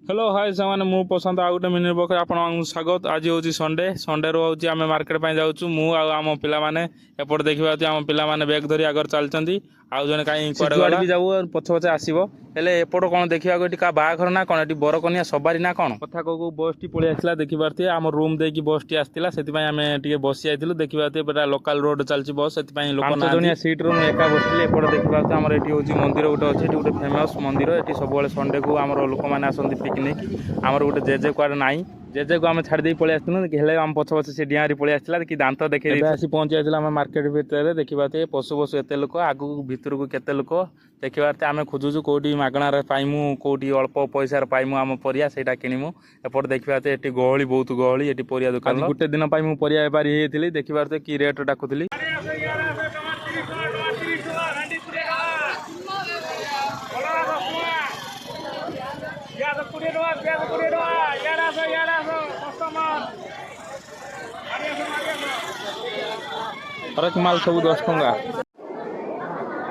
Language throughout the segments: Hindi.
हेलो हाय सामान मु पसंद आउ गोटे मिनी ब्लॉग आप स्वागत। आज हूँ संडे संडे रो हूँ आम मार्केट जाऊँ मु आम पाने एपटे देखा आम पाने बैग धरी आगर चलती आउ जने कहीं जुआड़ भी जाऊ पछ पछे आसो हेले एपट कौन देखा क्या बाहाघर ना कौन ये बरकनिया सवारी ना कौन कथा कहू बस टी पलि आसला देखिपारे आम रूम देकी बस टी आसला से आम टे बसी जाइलु देखा लोकाल रोड चलती बस से लोक जनिया सीट रू एका बसती एपटे देखा आम ये हूँ मंदिर गोटे अच्छे गोटे फेमस मंदिर ये सब संडे को आम लोक मैंने आसती पिकनिक आमर गोटे जेजे कुआडे नाई जेजे को आम छाड़ी पलि आसलु आम पछ पछ से डिआरी पलि आसला कि दांत देखे आसी पहुंची जाइए आम मार्केट भितर देखा पशु पशु एत लोक आगू भितर को केते लोक देखिए आम खोजुचु कौटी मागणार पाइमु कौटी अल्प पैसा पाइमु आम परिया सेटा किणिमु एपटे देखा ये गहली बहुत गहली ये परिया दुकान गोटे दिन मु परिया बेपारी होती देखिए कि रेट डाकुली हरेक माल सब 10 टंका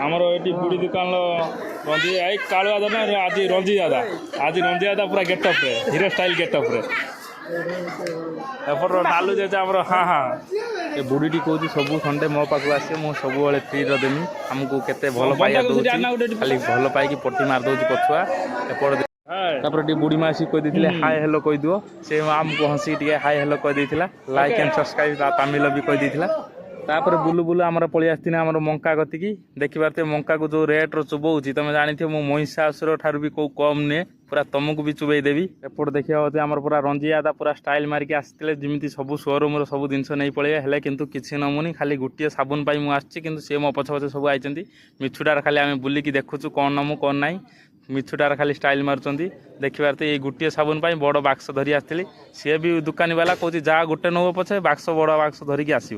आमर ये बुढ़ी दुकान रंजी आई कालुआ दादा आज रंजी दादा पूरा गेटअप रे हीरो स्टाइल गेटअप रे एपट नालू जे आमर हाँ हाँ ये बुढ़ी टी कहूँ सब संडे मो पाक आसे मुझे सब फ्री देमी आमको केते भल पाइया खाली भल पाई पट्टी मारदे पछुआ एपट तापर बुढ़ी मासी कही हाय हेलो कही दियो से आमको हंसी टे हाय हेलो कही लाइक एंड सब्सक्राइब तामिल भी कही तापर बुलु बुलु आमर पलि आसती आमर मंका गतिकी देखिए मंका को जो रेट रो चुबौची तुम जानी मो महिषासुर ठारू भी कौ कम नुहे पूरा तुमको भी चुबई देवी एपट देखा आमर पूरा रंजी दादा पूरा स्टाइल मारिक आसते जमी सब शोरूम सब जिनस नहीं पलैया हेल्ले किंतु किसी नमुनी खाली गोटे साबुन पाई मुझे किंतु सी मो पछ पछ सब आई मिछुटार खाली आम बुलिकी देखुचु कौन नमु कौन ना मिछुटार खाली स्टाइल मारुंच देखिए ये गोटे साबुन पाई बड़ बाक्स धरी आसती सी भी दुकानी वाला कौच जहाँ गोटे नब पछे बाक्स बड़ बाक्स धरिकी आसो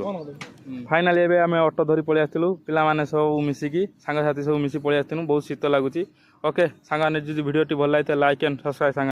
फाइनाली एबे आम ऑटो धरी पलि आसलु पिलामाने सब मिसिकी सांगसाथी सब मिसी पलि आसलु बहुत शीत लगुच ओके सांग भिडियो भल लगे लाइक एंड सब्सक्राइब सांग।